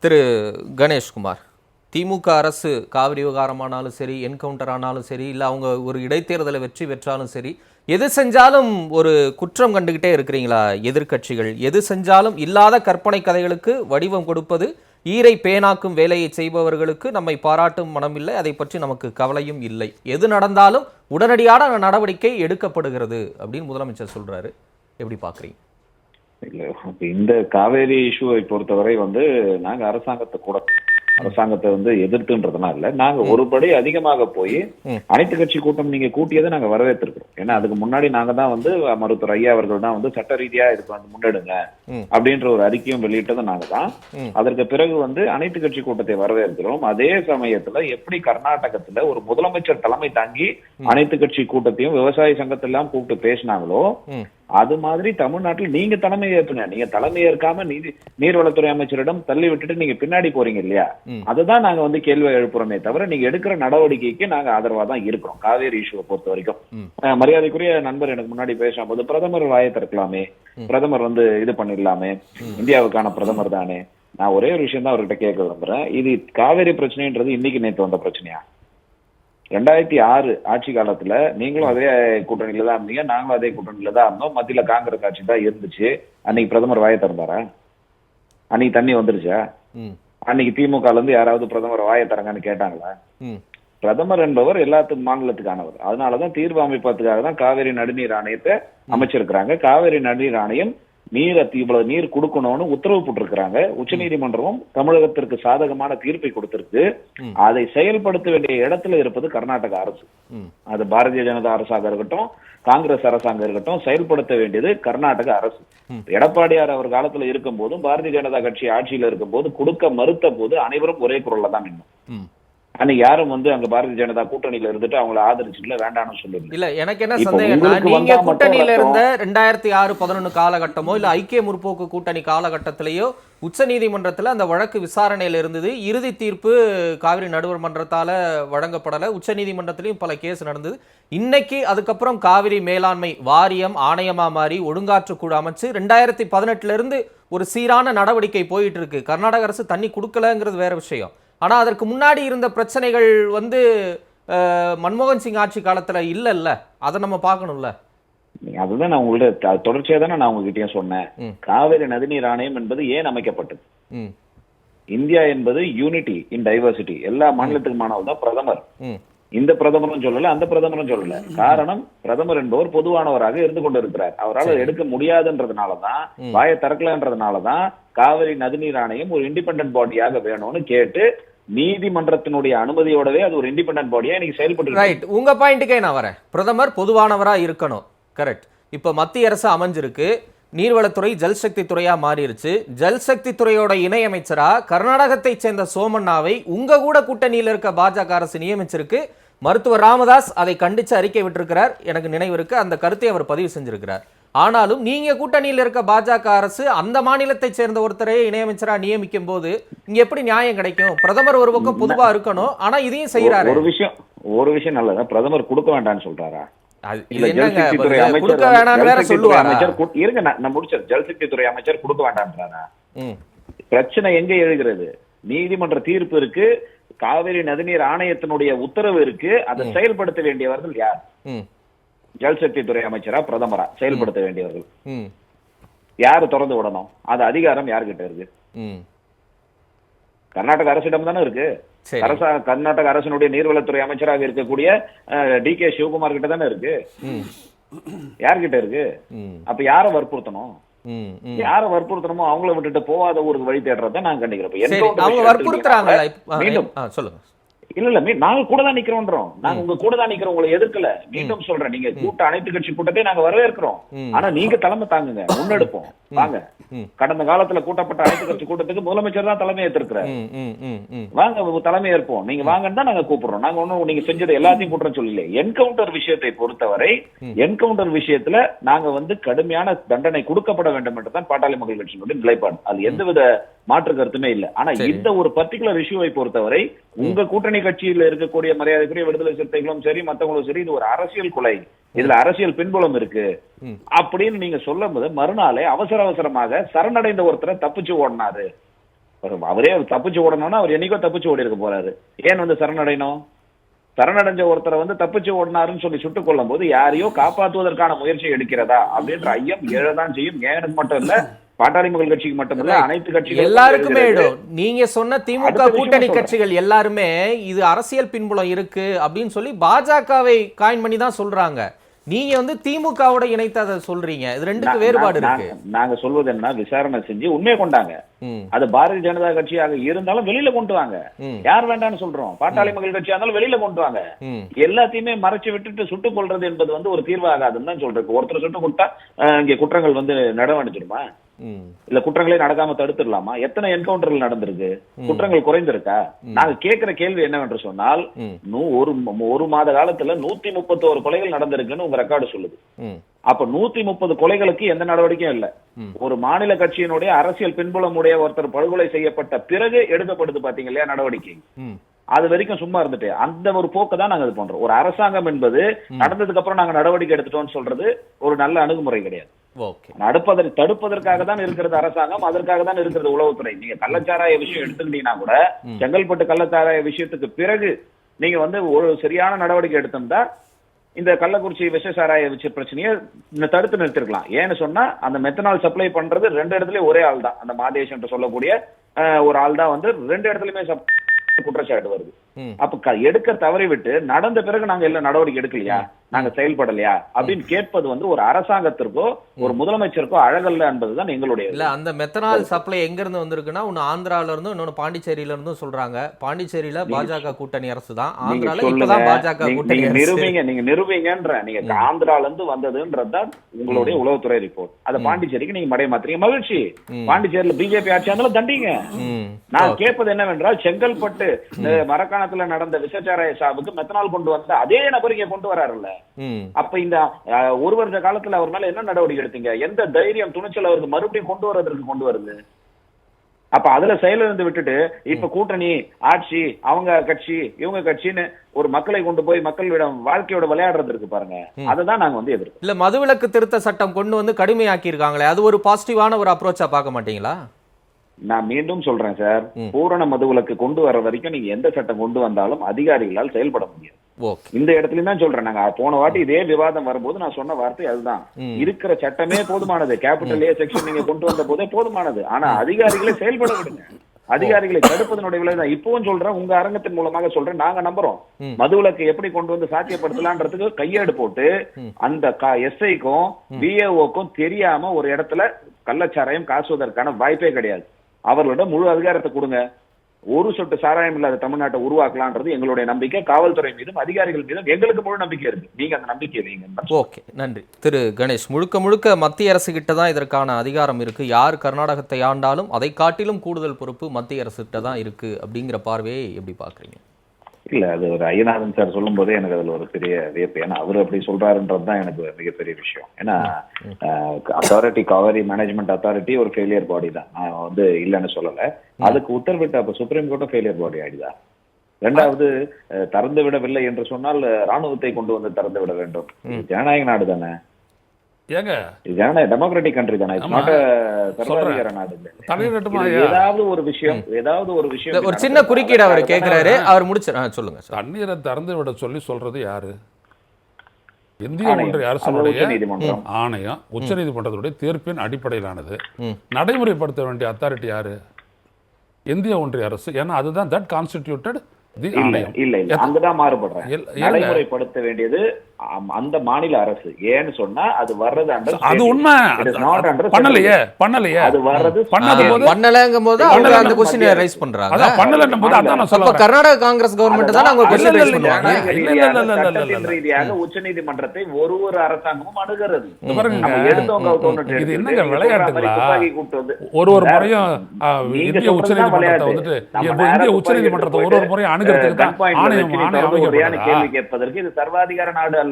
திரு கணேஷ்குமார், திமுக அரசு காவிரி விவகாரமானாலும் சரி, என்கவுண்டர் ஆனாலும் சரி, இல்லை அவங்க ஒரு இடைத்தேர்தலை வெற்றி பெற்றாலும் சரி, எது செஞ்சாலும் ஒரு குற்றம் கண்டுகிட்டே இருக்கிறீங்களா எதிர்க்கட்சிகள்? எது செஞ்சாலும் இல்லாத கற்பனை கதைகளுக்கு வடிவம் கொடுப்பது, ஈரை பேனாக்கும் வேலையை செய்பவர்களுக்கு நம்மை பாராட்டும் மனமில்லை, அதை பற்றி நமக்கு கவலையும் இல்லை, எது நடந்தாலும் உடனடியான நடவடிக்கை எடுக்கப்படுகிறது அப்படின்னு முதலமைச்சர் சொல்றாரு. எப்படி பாக்குறீங்க? இல்ல, இந்த காவேரி இஷ்யூவை பொறுத்தவரை நாங்க அரசாங்கத்தை எதிர்த்துன்றதுனா இல்ல, நாங்க ஒருபடி அதிகமாக போய் அனைத்து கட்சி கூட்டம் நீங்க கூட்டியதை நாங்க வரவேற்றிருக்கிறோம். ஏன்னா அதுக்கு முன்னாடி நாங்க தான் மருத்துவர் ஐயா அவர்கள் தான் சட்ட ரீதியா இதுக்கு முன்னெடுங்க அப்படின்ற ஒரு அறிக்கையும் வெளியிட்டதும் நாங்க தான். அதற்கு பிறகு அனைத்து கட்சி கூட்டத்தை வரவேற்கிறோம். அதே சமயத்துல எப்படி கர்நாடகத்துல ஒரு முதலமைச்சர் தலைமை தாங்கி அனைத்து கட்சி கூட்டத்தையும் விவசாய சங்கத்தெல்லாம் கூப்பிட்டு பேசினாங்களோ, அது மாதிரி தமிழ்நாட்டில் நீங்க தலைமை ஏற்புங்க. நீங்க தலைமை ஏற்காம நீர்வளத்துறை அமைச்சரிடம் தள்ளி விட்டுட்டு நீங்க பின்னாடி போறீங்க இல்லையா? அதுதான் நாங்க கேள்வி எழுப்புறோமே தவிர நீங்க எடுக்கிற நடவடிக்கைக்கு நாங்க ஆதரவா தான் இருக்கிறோம். காவேரி இஷ்யூவை பொறுத்த வரைக்கும் மரியாதைக்குரிய நண்பர் எனக்கு முன்னாடி பேசும்போது பிரதமர் வாயை திறக்கலாமே, பிரதமர் இது பண்ணிடலாமே, இந்தியாவுக்கான பிரதமர் தானே. நான் ஒரே ஒரு விஷயம் தான் அவர்கிட்ட கேட்க விரும்புறேன். இது காவேரி பிரச்சனைன்றது இன்னைக்கு நேற்று வந்த பிரச்சனையா? 2006 ஆட்சி காலத்துல நீங்களும் அதே கூட்டணியில தான் இருந்தீங்க, நாங்களும் அதே கூட்டணியில தான் இருந்தோம். மத்தியில காங்கிரஸ் ஆட்சி தான் இருந்துச்சு. அன்னைக்கு பிரதமர் வாயை திறந்தாரா? அன்னைக்கு தண்ணி வந்துருச்சா? அன்னைக்கு திமுக இருந்து யாராவது பிரதமர் வாயை திறங்கன்னு கேட்டாங்களா? பிரதமர் என்பவர் எல்லாத்துக்கும் மாநிலத்துக்கானவர். அதனாலதான் தீர்வு அமைப்பதற்காக தான் காவேரி நடுநீர் ஆணையத்தை அமைச்சிருக்கிறாங்க. காவேரி நடுநீர் ஆணையம் இவ்வளவு நீர் கொடுக்கணும்னு உத்தரவு போட்டிருக்கிறாங்க. உச்ச நீதிமன்றமும் தமிழகத்திற்கு சாதகமான தீர்ப்பை கொடுத்திருக்கு. அதை செயல்படுத்த வேண்டிய இடத்துல இருப்பது கர்நாடக அரசு. அது பாரதிய ஜனதா அரசாக இருக்கட்டும், காங்கிரஸ் அரசாங்கம் இருக்கட்டும், செயல்படுத்த வேண்டியது கர்நாடக அரசு. எடப்பாடியார் அவர் காலத்துல இருக்கும் போதும் பாரதிய ஜனதா கட்சி ஆட்சியில இருக்கும் போது கொடுக்க மறுத்த போது அனைவரும் ஒரே குரல்ல தான் நின்னோம். அன்னைக்கு யாரும் அங்க பாரதிய ஜனதா கூட்டணியில இருந்துட்டு அவங்களை ஆதரிச்சுல வேண்டாம்னு சொல்லுங்க. இல்ல, எனக்கு என்ன சந்தேகம்னா, நீங்க கூட்டணியில இருந்த 2006-11 காலகட்டமோ இல்ல ஐக்கிய முற்போக்கு கூட்டணி காலகட்டத்திலேயோ உச்ச நீதிமன்றத்துல அந்த வழக்கு விசாரணையில இருந்தது. இறுதி தீர்ப்பு காவிரி நடுவர் மன்றத்தால வழங்கப்படல. உச்ச நீதிமன்றத்திலையும் பல கேஸ் நடந்தது. இன்னைக்கு அதுக்கப்புறம் காவிரி மேலாண்மை வாரியம் ஆணையமா மாறி ஒழுங்காற்று குழு அமைச்சு 2018 இருந்து ஒரு சீரான நடவடிக்கை போயிட்டு இருக்கு. கர்நாடக அரசு தண்ணி கொடுக்கலங்கிறது வேற விஷயம். ஆனா அதற்கு முன்னாடி இருந்த பிரச்சனைகள் மன்மோகன் சிங் ஆட்சி காலத்துல இல்ல, அதை நம்ம பார்க்கணும்ல. அதுதான் நான் உங்கள்ட்ட தொடர்ச்சியா தானே நான் உங்ககிட்டயும் சொன்னேன். காவிரி நதிநீர் ஆணையம் என்பது ஏன் அமைக்கப்பட்டது? இந்தியா என்பது யூனிட்டி இன் டைவர்சிட்டி. எல்லா மாநிலத்துக்குமானவர் தான் பிரதமர். இந்த பிரதமரும் சொல்லல, அந்த பிரதமரும் சொல்லல. காரணம், பிரதமர் என்பவர் பொதுவானவராக இருந்து கொண்டு இருக்கிறார். அவரால் எடுக்க முடியாதுன்றதுனாலதான், வாயை திறக்கலன்றதுனாலதான் காவிரி நதிநீர் ஆணையம் ஒரு இண்டிபெண்டன்ட் பாடியாக வேணும்னு கேட்டு நீதிமன்றத்தினுடைய அனுமதியோடவே அது ஒரு இண்டிபெண்டன்ட் பாடியா இன்னைக்கு செயல்பட்டு. ரைட், உங்க பாயிண்ட்டுக்கே நான் வரேன். பிரதமர் பொதுவானவரா இருக்கணும், கரெக்ட். இப்ப மத்திய அரசு அமைஞ்சிருக்கு, நீர்வளத்துறை ஜல்சக்தி துறையா மாறிடுச்சு. ஜல்சக்தி துறையோட இணையமைச்சரா கர்நாடகத்தை சேர்ந்த சோமண்ணாவை உங்க கூட கூட்டணியில் இருக்க பாஜக அரசு நியமிச்சிருக்கு. மருத்துவர் ராமதாஸ் அதை கண்டிச்சு அறிக்கை விட்டிருக்கிறார், எனக்கு நினைவு இருக்கு. அந்த கருத்தை அவர் பதிவு செஞ்சிருக்கிறார். ஆனாலும் நீங்க கூட்டணியில் இருக்க பாஜக அரசு அந்த மாநிலத்தை சேர்ந்த ஒருத்தரையே இணையமைச்சரா நியமிக்கும் போது இங்க எப்படி நியாயம் கிடைக்கும்? பிரதமர் ஒரு பக்கம் பொதுவா இருக்கணும், ஆனா இதையும் செய்யறாரு. ஒரு விஷயம் நல்லதா, பிரதமர் கொடுக்க வேண்டாம்னு சொல்றாரா? ஜல்சக்தி துறை அமைச்சர் கொடுக்க வேண்டாம்ன்றாரா? பிரச்சனை எங்க எழுகிறது? நீதிமன்ற தீர்ப்பு இருக்கு, காவிரி நதிநீர் ஆணையத்தினுடைய உத்தரவு இருக்கு. அதை செயல்படுத்த வேண்டியவர்கள் யார்? ஜல்சக்தி துறை அமைச்சரா, பிரதமரா? செயல்படுத்த வேண்டியவர்கள் யாரு? திறந்து விடணும். அது அதிகாரம் யாருகிட்ட இருக்கு? கர்நாடக அரசிடம் தானே இருக்கு. கர்நாடக அரசினுடைய நீர்வளத்துறை அமைச்சராக இருக்கக்கூடிய DK சிவகுமார் கிட்ட தானே இருக்கு. யார்கிட்ட இருக்கு? அப்ப யார வற்புறுத்தணும்? யார வற்புறுத்தணுமோ அவங்கள விட்டுட்டு போவாத ஊருக்கு வழி தேடுறத நான் கண்டிக்கிறேன். மீண்டும் சொல்லுங்க. இல்ல நாங்க கூட தான் நிக்கிறோம். நாங்க உங்க கூட தான் நிக்கிறோம், உங்களை எதிர்க்கல. மீண்டும் சொல்றேன், நீங்க அனைத்து கட்சி கூட்டத்தை நாங்க வரவேற்கிறோம். ஆனா நீங்க தலைமை தாங்குங்க, முன்னெடுப்போம் வாங்க. கடந்த காலத்துல கூட்டப்பட்ட அனைத்து கட்சி கூட்டத்துக்கு முதலமைச்சர் தான் தலைமை ஏற்றிருக்கிறார். வாங்க தலைமை ஏற்போம், நீங்க வாங்கன்னு தான் நாங்க கூப்பிடுறோம். நாங்க ஒண்ணும் நீங்க செஞ்சது எல்லாத்தையும் கூட்டம் சொல்லல. என்கவுண்டர் விஷயத்தை பொறுத்தவரை என்கவுண்டர் விஷயத்துல நாங்க கடுமையான தண்டனை கொடுக்கப்பட வேண்டும் என்றுதான் பாட்டாளி மக்கள் கட்சியினுடைய நிலைப்பாடு. அது எந்தவித மாற்று கருத்துமே இல்லை. ஆனா இந்த ஒரு பர்டிகுலர் இஷ்யூவை பொறுத்தவரை உங்க கூட்டணி கட்சியில் இருக்கக்கூடிய மரியாதைக்குரிய விடுதலை சிறுத்தைகளும் சரி, மத்தவங்களும் சரி, இது ஒரு அரசியல் கொலை, இதுல அரசியல் பின்புலம் இருக்கு அப்படின்னு நீங்க சொல்லும் போது மறுநாளே அவசரமாக சரணடைந்த ஒருத்தரை தப்பிச்சு ஓடினாரு. அவரே தப்பிச்சு ஓடணும்னா அவர் என்னைக்கோ தப்பிச்சு ஓடி இருக்க போறாரு. ஏன் வந்து சரணடையணும்? சரணடைஞ்ச ஒருத்தரை வந்து தப்பிச்சு ஓடினாருன்னு சொல்லி சுட்டுக் கொள்ளும் போது யாரையோ காப்பாற்றுவதற்கான முயற்சி எடுக்கிறதா அப்படின்ற ஐயம் எழதான் செய்யும். எனக்கு மட்டும் இல்ல, பாட்டாளி மக்கள் கட்சிக்கு மட்டும் இல்ல, அனைத்து கட்சிகள் எல்லாருக்குமே இடும். நீங்க சொன்ன திமுக அடுத்த விஷயம் கூட்டணி சொல்றேன். கட்சிகள் எல்லாருமே இது அரசியல் பின்புலம் இருக்கு அப்படின்னு சொல்லி பாஜகவை காயின் பண்ணி தான் சொல்றாங்க. நீங்க வந்து திமுகவோட இணைத்து அதை சொல்றீங்க. இது ரெண்டுக்கு வேறுபாடு இருக்கு. நாங்க சொல்வது என்ன, விசாரணை செஞ்சு உண்மையை கொண்டாங்க. அது பாரதிய ஜனதா கட்சியாக இருந்தாலும் வெளியில கொண்டு வாங்க. யார் வேண்டாம்னு சொல்றோம்? பாட்டாளி மக்கள் கட்சியா இருந்தாலும் வெளியில கொண்டு வாங்க. எல்லாத்தையுமே மறைச்சு விட்டுட்டு சுட்டுக் கொள்றது என்பது வந்து ஒரு தீர்வாகாதுன்னு தான் சொல்றேன். ஒருத்தர் சுட்டு கொடுத்தா இங்க குற்றங்கள் வந்து நடவடிச்சிடுமா? இல்ல குற்றங்களே நடக்காம தடுத்துடலாமா? எத்தனை என்கவுண்டர்கள் நடந்திருக்கு? குற்றங்கள் குறைந்திருக்கா? நாங்க கேட்கிற கேள்வி என்னவென்று சொன்னால், ஒரு மாத காலத்துல 131 கொலைகள் நடந்திருக்குன்னு உங்க ரெக்கார்டு சொல்லுது. அப்ப 130 கொலைகளுக்கு எந்த நடவடிக்கையும் இல்ல. ஒரு மாநில கட்சியினுடைய அரசியல் பின்புலம் உடைய ஒருத்தர் படுகொலை செய்யப்பட்ட பிறகு எடுக்கப்படுது பாத்தீங்க இல்லையா நடவடிக்கை. அது வரைக்கும் சும்மா இருந்துட்டு அந்த ஒரு போக்கு தான் நாங்க இது பண்றோம். ஒரு அரசாங்கம் என்பது நடந்ததுக்கு அப்புறம் நாங்க நடவடிக்கை எடுத்துட்டோம்னு சொல்றது ஒரு நல்ல அணுகுமுறை கிடையாது. தடுப்பதற்காக தான் இருக்கிறது அரசாங்கம், அதற்காக தான் இருக்கிறது உளவுத்துறை. நீங்க கள்ளச்சாராய விஷயம் எடுத்துக்கிட்டீங்கன்னா கூட செங்கல்பட்டு கள்ளச்சாராய விஷயத்துக்கு பிறகு நீங்க வந்து ஒரு சரியான நடவடிக்கை எடுத்திருந்தா இந்த கள்ளக்குறிச்சி விஷசாராய வச்ச பிரச்சனையை தடுத்து நிறுத்திருக்கலாம். ஏன்னு சொன்னா அந்த மெத்தனால் சப்ளை பண்றது 2 இடத்துலயும் ஒரே ஆள் தான். அந்த மாதேஷ் என்று சொல்லக்கூடிய ஒரு ஆள் தான் வந்து 2 இடத்துலயுமே குற்றச்சாட்டு வருது. அப்ப எடுக்க தவறி விட்டு நடந்த பிறகு நாங்க எல்லாம் நடவடிக்கை எடுக்கலையா, நாங்க செயல்படலையா அப்படின்னு கேட்பது வந்து ஒரு அரசாங்கத்திற்கோ ஒரு முதலமைச்சருக்கோ அழகல்ல என்பதுதான் எங்களுடைய. இல்ல அந்த மெத்தனால் சப்ளை எங்க இருந்து வந்திருக்குன்னா ஒன்னு ஆந்திரால இருந்தும் இன்னொன்னு பாண்டிச்சேரியில இருந்தும் சொல்றாங்க. பாண்டிச்சேரியில பாஜக கூட்டணி அரசு தான், ஆந்திரால இப்பதான் பாஜக கூட்டணி அரசு. நீங்க நிரூபிங்கன்ற நீங்க ஆந்திரால இருந்து வந்ததுன்றதுதான் உங்களுடைய உளவுத்துறை ரிப்போர்ட். அத பாண்டிச்சேரிக்கு நீங்க மடைய மாத்திரீங்க, மகிழ்ச்சி. பாண்டிச்சேரியில பிஜேபி ஆட்சி இருந்தாலும் தண்டிங்க. நான் கேட்பது என்னவென்றால், செங்கல்பட்டு மரக்காணத்துல நடந்த விசச்சாராய சாவுக்கு மெத்தனால் கொண்டு வந்த அதே நபருக்கு கொண்டு வராருல்ல. அப்ப இந்த ஒரு வருஷ காலத்துல அவர் மேல என்ன நடவடிக்கை எடுத்தீங்க? எந்த தைரியம் துணிச்சல் அவருக்கு மறுபடியும் கொண்டு வருவதற்கு கொண்டு வருது? அப்ப அதுல செயலிழந்து விட்டுட்டு இப்ப கூட்டணி ஆட்சி, அவங்க கட்சி இவங்க கட்சின்னு ஒரு மக்களை கொண்டு போய் மக்களிடம் வாழ்க்கையோட விளையாடுறது இருக்கு பாருங்க, அததான் நாங்க வந்து எதிர்ப்பு. இல்ல மதுவிலக்கு திருத்த சட்டம் கொண்டு வந்து கடுமையாக்கி இருக்காங்களே, அது ஒரு பாசிட்டிவான ஒரு அப்ரோச்சா பார்க்க மாட்டீங்களா? நான் மீண்டும் சொல்றேன் சார், பூரண மதுவிலக்கு கொண்டு வர வரைக்கும் நீங்க எந்த சட்டம் கொண்டு வந்தாலும் அதிகாரிகளால் செயல்பட முடியாது. இந்த இடத்துலயும் தான் சொல்றேன். நாங்க போன வாட்டி இதே விவாதம் வரும்போது நான் சொன்ன வார்த்தை அதுதான். இருக்கிற சட்டமே போதுமானது, கேபிட்டல் ஏ செக்ஷன் நீங்க கொண்டு வந்த போதே போதுமானது. ஆனா அதிகாரிகளை செயல்பட விடுங்க. அதிகாரிகளை தடுப்பதனுடைய விளைவுதான் இப்பவும் சொல்றேன், உங்க அரங்கத்தின் மூலமாக சொல்றேன். நாங்க நம்புறோம் மதுவிலக்கு எப்படி கொண்டு வந்து சாத்தியப்படுத்தலான்றதுக்கு கையேடு போட்டு அந்த எஸ்ஐக்கும் பிஏஓக்கும் தெரியாம ஒரு இடத்துல கள்ளச்சாராயம் காசுவதற்கான வாய்ப்பே கிடையாது. அவர்களிடம் முழு அதிகாரத்தை கொடுங்க. ஒரு சொட்டு சாராயம் இல்லாத தமிழ்நாட்டை உருவாக்கலான்றது எங்களுடைய நம்பிக்கை. காவல்துறை மீதும் அதிகாரிகள் மீதும் எங்களுக்கு முழு நம்பிக்கை இருக்கு. நீங்க அந்த நம்பிக்கை வைங்க. ஓகே, நன்றி திரு கணேஷ். முழுக்க மத்திய அரசு கிட்ட தான் இதற்கான அதிகாரம் இருக்கு. யார் கர்நாடகத்தை ஆண்டாலும் அதை காட்டிலும் கூடுதல் பொறுப்பு மத்திய அரசு கிட்ட தான் இருக்கு அப்படிங்கிற பார்வையை எப்படி பாக்குறீங்க? இல்ல, அது ஒரு ஐயநாதன் சார் சொல்லும் போதே எனக்கு அதுல ஒரு பெரிய வியப்பு. ஏன்னா அவர் அப்படி சொல்றாருன்றதுதான் எனக்கு மிகப்பெரிய விஷயம். ஏன்னா அத்தாரிட்டி, காவேரி மேனேஜ்மெண்ட் அத்தாரிட்டி ஒரு ஃபெயிலியர் பாடி தான், நான் வந்து இல்லைன்னு சொல்லல. அதுக்கு உத்தரவிட்ட அப்ப சுப்ரீம் கோர்ட்டும் ஃபெயிலியர் பாடி ஆயிடுதா? இரண்டாவது, திறந்து விடவில்லை என்று சொன்னால் ராணுவத்தை கொண்டு வந்து திறந்து விட வேண்டும். ஜனநாயக நாடு தானே, ஏங்க டெமோக்ராட்டிக் கண்ட்ரி தானே, சர்வாதிகார நாடு. ஏதாவது ஒரு விஷயம் ஒரு சின்ன குறுக்கீடு அவர் கேட்கிறாரு, அவர் முடிச்சு சொல்லுங்க. தண்ணீரை திறந்து விட சொல்லி சொல்றது யாரு? இந்திய ஒன்றிய அரசுடைய ஆணையம், உச்ச நீதிமன்றத்துடைய தீர்ப்பின் அடிப்படையிலானது. நடைமுறைப்படுத்த வேண்டிய அத்தாரிட்டி யாரு? இந்திய ஒன்றிய அரசு. ஏன்னா அதுதான் தட் கான்ஸ்டிடியூட்டட் தி ஆணையம். இல்ல, அங்கதான் மாறுபடுறேன். நடைமுறைப்படுத்த வேண்டியது அந்த மாநில அரசு. ஏன்னு சொன்னா அது வர்றது அது உண்மை. பண்ணலையே அது வர்றது பண்ணலங்கும்போது அவங்க அந்த क्वेश्चन ரைஸ் பண்றாங்க. அத பண்ணலன்னும்போது அதான் நான் சொல்றேன். கர்நாடக காங்கிரஸ் கவர்மெண்ட் தான் அவங்க क्वेश्चन ரைஸ் பண்ணுவாங்க. இல்ல ரீதியாக உச்சநீதிமன்றத்தை ஒரு அரசாங்கமும் அணுகிறது. நம்ம எடுத்தவங்க அவுட் இது என்னங்க விளையாட்டுங்களா? ஒரு முறையும் இந்திய உச்சநீதிமன்றத்தை வந்துட்டு இந்திய உச்சநீதிமன்றத்தை ஒரு முறையும் அணுகிறதுக்கு தான் ஆணையம் கேள்வி கேட்பதற்கு இது சர்வாதிகார நாடு அல்ல.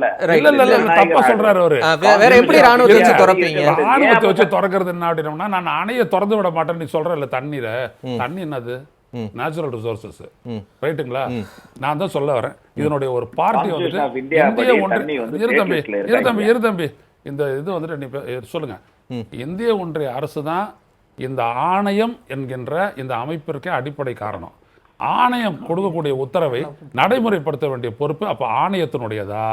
தப்பா சொல்றாரு அவரு. வேற எப்படி ராணுவத்தை வச்சு திறப்பீங்க? ராணுவத்தை வச்சு திறக்கிறது என்ன அப்படின்னா, நான் அணையை திறந்து விட மாட்டேன்னு நீ சொல்ற இல்ல. தண்ணீரை, தண்ணி என்னது? நேச்சுரல் ரிசோர்சஸ், ரைட்டுங்களா? நான் தான் சொல்ல வரேன். இதனுடைய ஒரு பார்ட்டி வந்துட்டு இந்திய ஒன்றிய, இரு தம்பி இந்த இது வந்துட்டு நீ சொல்லுங்க. இந்திய ஒன்றிய அரசு தான் இந்த ஆணையம் என்கின்ற இந்த அமைப்பிற்கே அடிப்படை காரணம். ஆணையம் கொடுக்கக்கூடிய உத்தரவை நடைமுறைப்படுத்த வேண்டிய பொறுப்பு அப்ப ஆணையத்தினுடையதா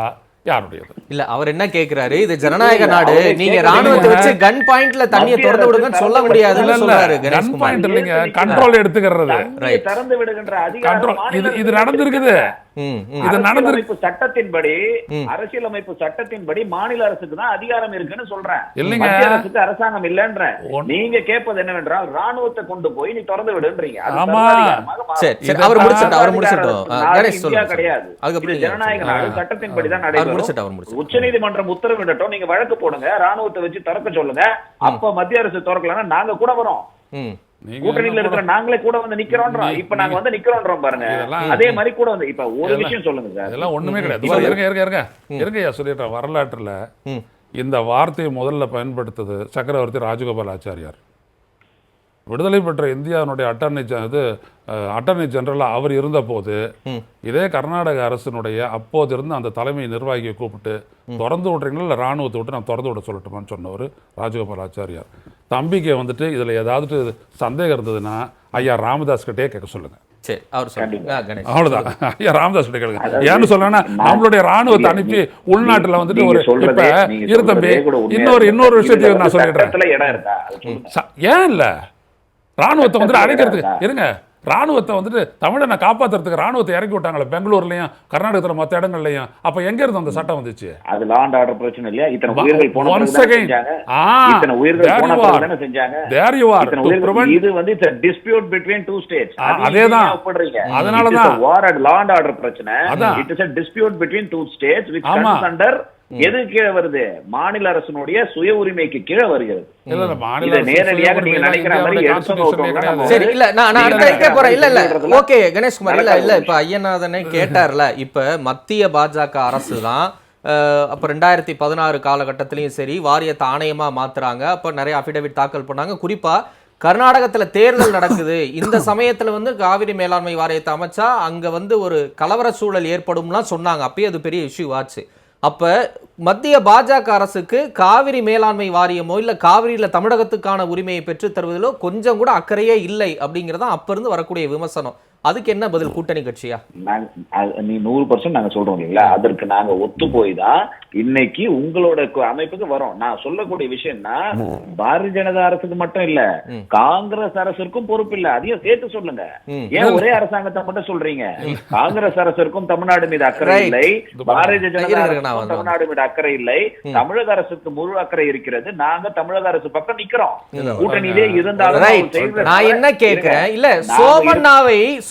யாருடையது? இல்ல அவர் என்ன கேக்குறாரு, இது ஜனநாயக நாடு, நீங்க ராணுவத்தை வச்சு கன் பாயிண்ட்ல தண்ணியை திறந்து விடுங்கன்னு சொல்ல முடியாதுன்னு சொல்றாரு கன் பாயிண்ட் இல்லைங்க, கண்ட்ரோல் எடுத்துக்கிறது. திறந்து விடுகின்ற அதிகாரம் இது நடந்திருக்குது. இது நடந்திருக்கு. சட்டத்தின்படி அரசியலமைப்பு சட்டத்தின்படி மாநில அரசுக்கு தான் அதிகாரம் இருக்குன்னு சொல்றேன். இல்லைங்க, மத்திய அரசுக்கு அரசாங்கம் இல்லன்ற. நீங்க கேட்பது என்னவென்றால் ராணுவத்தை கொண்டு போய் நீ திறந்து விடுன்றீங்க. அவர் முடிச்சிட்டோம் கிடையாது. ஜனநாயக நாடு சட்டத்தின்படி தான் நடைபெறும். உச்ச நீதிமன்றம் உத்தரவிடட்டும், நீங்க வழக்கு போடுங்க, ராணுவத்தை வச்சு திறக்க சொல்லுங்க. அப்ப மத்திய அரசு திறக்கலன்னா நாங்க கூட வரோம், கூட்டணியில இருக்கிற நாங்களே கூட வந்து நிக்கிறோம். இப்ப நாங்க வந்து நிக்கிறோம் பாருங்க, அதே மாதிரி கூட வந்து. இப்ப ஒரு விஷயம் சொல்லுங்க சார், இதெல்லாம் ஒண்ணுமே கிடையாது. இருங்க சொல்லிடுறேன். வரலாற்றுல இந்த வார்த்தையை முதல்ல பயன்படுத்தது சக்கரவர்த்தி ராஜகோபால் ஆச்சாரியார். விடுதலை பெற்ற இந்தியாவினுடைய அட்டர்னி ஜெனரல் அவர் இருந்த போது இதே கர்நாடக அரசினுடைய அப்போது இருந்த அந்த தலைமை நிர்வாகியை கூப்பிட்டு திறந்து விட்றீங்களா இல்லை ராணுவத்தை விட்டு நான் திறந்து விட சொல்லட்டுமான்னு சொன்னவர் ராஜகோபால் ஆச்சாரியார். தம்பிக்கு வந்துட்டு இதுல ஏதாவது சந்தேகம் இருந்ததுன்னா ஐயா ராமதாஸ் கிட்டே கேட்க சொல்லுங்க. அவ்வளவுதான், ஐயா ராமதாஸ் கிட்ட கேளுங்க. ஏன்னு சொல்லணும்னா நம்மளுடைய ராணுவத்தை அனுப்பி உள்நாட்டுல வந்துட்டு ஒரு இப்ப இருத்தம்பி இன்னொரு விஷயத்தையும் நான் சொல்லிடுறேன். ஏன் இல்ல ராணுவத்தை வந்துட்டு அழைக்கிறதுக்கு இருங்க, ராணுவத்தை வந்துட்டு தமிழனை காப்பாத்துறதுக்கு ராணுவத்தை இறக்கி விட்டாங்களே பெங்களூர்லயும் கர்நாடகத்துல மத்த இடங்கள்லயும். அப்ப எங்க இருந்து அந்த சட்டம் வந்துச்சு? அது லா அண்ட் ஆர்டர் பிரச்சனை இல்லையா? இத்தனை உயிர்கள் போனது செஞ்சாங்க. இத்தனை உயிர்கள் போனது செஞ்சாங்க. There you are to prevent. இது வந்து it's a dispute between two states. அதேதான் ஒப்பிடுறீங்க. அதனால தான் war and law and order பிரச்சனை. it is a dispute between two states which comes under எது கீழே வருது? மாநில அரசினுடைய சுய உரிமைக்கு கீழே வருகிறது. நேரடியாக நீங்க நினைக்கிற மாதிரி சரி இல்ல நான் அடுத்த போறேன். இல்ல ஓகே கணேஷ்குமார், இல்ல இப்ப ஐயநாதனை கேட்டார்ல, இப்ப மத்திய பாஜக அரசு தான் அப்ப 2016 காலகட்டத்திலயும் சரி வாரியத்தை ஆணையமா மாத்துறாங்க. அப்ப நிறைய அபிடவிட் தாக்கல் பண்ணாங்க. குறிப்பா கர்நாடகத்துல தேர்தல் நடக்குது, இந்த சமயத்துல வந்து காவிரி மேலாண்மை வாரியத்தை அமைச்சா அங்க வந்து ஒரு கலவர சூழல் ஏற்படும்லாம் சொன்னாங்க. அப்பயே அது பெரிய இஷ்யூ ஆச்சு. அப்ப மத்திய பாஜக அரசுக்கு காவிரி மேலாண்மை வாரியமோ இல்ல காவிரியில தமிழகத்துக்கான உரிமையை பெற்று தருவதிலோ கொஞ்சம் கூட அக்கறையே இல்லை அப்படிங்கறத அப்ப இருந்து வரக்கூடிய விமர்சனம். அதுக்கு என்ன பதில் கூட்டணி கட்சியா? நீ 100% நாங்க சொல்றோம் இல்லைங்களா, அதற்கு நாங்க ஒத்து போய் தான் இன்னைக்கு உங்களோட அமைப்புக்கு வரோம். நான் சொல்லக்கூடிய விஷயம்னா பாரதிய ஜனதா அரசுக்கு மட்டும் இல்ல, காங்கிரஸ் அரசுக்கும் பொறுப்பு இல்ல, அதையும் சேர்த்து சொல்லுங்க. ஏன் ஒரே அரசாங்கத்தை மட்டும் சொல்றீங்க? காங்கிரஸ் அரசுக்கும் தமிழ்நாடு மீது அக்கறை இல்லை, பாரதிய ஜனதா அரசுக்கும் தமிழ்நாடு மீது அக்கறை இல்லை, தமிழக அரசுக்கு முழு அக்கறை இருக்கிறது. நாங்க தமிழக அரசு பக்கம் நிக்கிறோம், கூட்டணியிலே இருந்தாலும். நான் என்ன கேட்கிறேன், இல்ல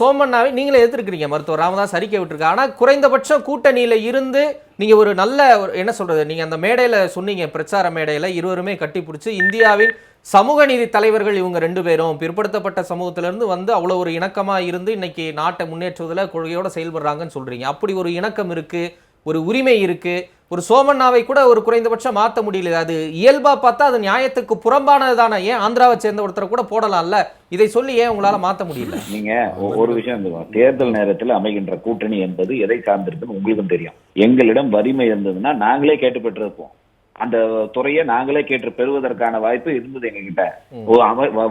சோமண்ணாவை நீங்களே எதிர்க்கிறீங்க, மருத்துவர் ராமதாஸ் அறிக்கை விட்டுருக்காங்க. ஆனா குறைந்தபட்சம் கூட்டணியில இருந்து நீங்க ஒரு நல்ல என்ன சொல்றது, நீங்க அந்த மேடையில சொன்னீங்க, பிரச்சார மேடையில இருவருமே கட்டிப்பிடிச்சு இந்தியாவின் சமூக நீதி தலைவர்கள் இவங்க 2 பேரும் பிற்படுத்தப்பட்ட சமூகத்திலிருந்து வந்து அவ்வளவு ஒரு இணக்கமா இருந்து இன்னைக்கு நாட்டை முன்னேற்றுவதில் கொள்கையோட செயல்படுறாங்கன்னு சொல்றீங்க. அப்படி ஒரு இணக்கம் இருக்கு, ஒரு உரிமை இருக்கு. ஒரு சோமண்ணாவை கூட ஒரு குறைந்தபட்சம் மாற்ற முடியல. அது இயல்பா பார்த்தா அது நியாயத்துக்கு புறம்பானது தானே. ஏன் ஆந்திராவை சேர்ந்த ஒருத்தரை கூட போடலாம்ல, இதை சொல்லி ஏன் உங்களால மாற்ற முடியல? நீங்க ஒரு விஷயம், தேர்தல் நேரத்தில் அமைகின்ற கூட்டணி என்பது எதை சார்ந்திருக்குன்னு உங்களுக்கும் தெரியும். எங்களிடம் வலிமை இருந்ததுன்னா நாங்களே கேட்டு பெற்றிருப்போம். அந்த துறையை நாங்களே கேட்டு பெறுவதற்கான வாய்ப்பு இருந்தது. எங்ககிட்ட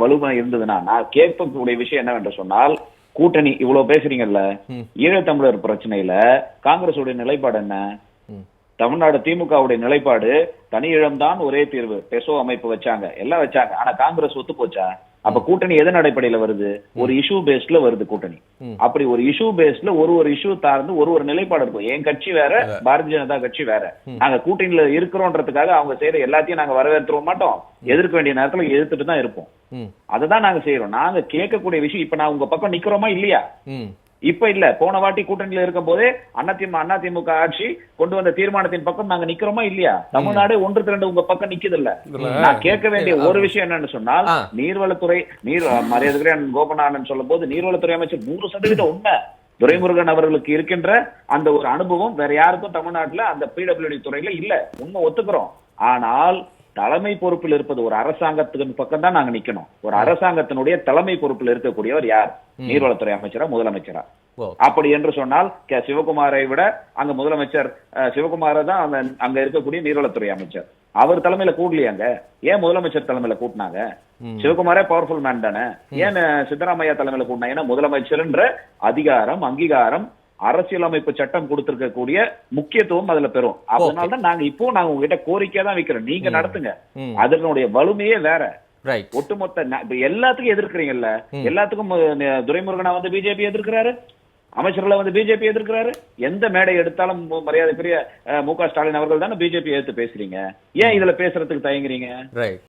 வலுமை இருந்ததுன்னா நான் கேட்கக்கூடிய விஷயம் என்னவென்று சொன்னால், கூட்டணி இவ்வளவு பேசுறீங்கல்ல, ஈழத்தமிழர் பிரச்சனையில காங்கிரஸ் உடைய நிலைப்பாடு என்ன? தமிழ்நாடு திமுகவுடைய நிலைப்பாடு தனி ஈழம்தான் ஒரே தீர்வு. பெசோ அமைப்பு வச்சாங்க, எல்லாம் வச்சாங்க, ஆனா காங்கிரஸ் ஒத்து போச்சா? அப்ப கூட்டணி எதன் அடிப்படையில வருது? ஒரு இஷ்யூ பேஸ்ட்ல வருது கூட்டணி. அப்படி ஒரு இஷ்யூ பேஸ்ட்ல ஒரு இஷ்யூ சார்ந்து ஒரு நிலைப்பாடு இருக்கும். என் கட்சி வேற, பாரதிய ஜனதா கட்சி வேற. நாங்க கூட்டணியில இருக்கிறோன்றதுக்காக அவங்க செய்யற எல்லாத்தையும் நாங்க வரவேற்ற மாட்டோம், எதிர்க்க வேண்டிய நேரத்துல எதிர்த்துட்டு தான் இருப்போம். அததான் நாங்க செய்யறோம். நாங்க கேட்கக்கூடிய விஷயம், இப்ப நான் உங்க பக்கம் நிக்கிறோமா இல்லையா? இப்ப இல்ல, போன வாட்டி கூட்டணியில இருக்கும் போதே அதிமுக ஆட்சி கொண்டு வந்த தீர்மானத்தின் பக்கம் நாங்க நிக்கிறோமா இல்லையா? தமிழ்நாடு 1-2 உங்க பக்கம் நிக்குது இல்ல. நான் கேட்க வேண்டிய ஒரு விஷயம் என்னன்னு சொன்னால், நீர்வளத்துறை மரியாதைக்குரிய கோபநாதன் சொல்லும் போது நீர்வளத்துறை அமைச்சர் 100% உண்மை. துரைமுருகன் அவர்களுக்கு இருக்கின்ற அந்த ஒரு அனுபவம் வேற யாருக்கும் தமிழ்நாட்டுல அந்த பிடபிள்யூடி துறையில இல்ல, உண்மை ஒத்துக்கிறோம். ஆனால் தலைமை பொறுப்பில் இருப்பது ஒரு அரசாங்கத்துக்கு பக்கம் தான் நாங்க நிக்கணும். ஒரு அரசாங்கத்தினுடைய தலைமை பொறுப்பில் இருக்கக்கூடியவர் யார்? நீர்வளத்துறை அமைச்சரா, முதலமைச்சரா? அப்படி என்று சொன்னால் சிவகுமாரை விட அங்க முதலமைச்சர் சிவகுமார தான் அங்க இருக்கக்கூடிய நீர்வளத்துறை அமைச்சர். அவர் தலைமையில கூடலையாங்க, ஏன் முதலமைச்சர் தலைமையில கூட்டினாங்க? சிவகுமாரே பவர்ஃபுல் மேன் தானே, ஏன் சித்தராமையா தலைமையில கூட்டினா? ஏன்னா முதலமைச்சர்ன்ற அதிகாரம், அங்கீகாரம், அரசியலமைப்பு சட்டம் கொடுத்திருக்கக்கூடிய முக்கியத்துவம் அதுல பெறும். அதனாலதான் நாங்க உங்ககிட்ட கோரிக்கையா தான் வைக்கிறோம், நீங்க நடத்துங்க. அதனுடைய வலிமையே வேற. ஒட்டுமொத்த எல்லாத்துக்கும் எதிர்க்கிறீங்கல்ல, எல்லாத்துக்கும் துரைமுருகனா வந்து பிஜேபி எதிர்க்கிறாரு, அமைச்சர்களை வந்து பிஜேபி எதிர்க்கிறாரு. எந்த மேடை எடுத்தாலும் மரியாதைக்குரிய மு க ஸ்டாலின் அவர்கள் தானே பிஜேபி எதிர்த்து பேசுறீங்க. ஏன் இதுல பேசுறதுக்கு தயங்குறீங்க?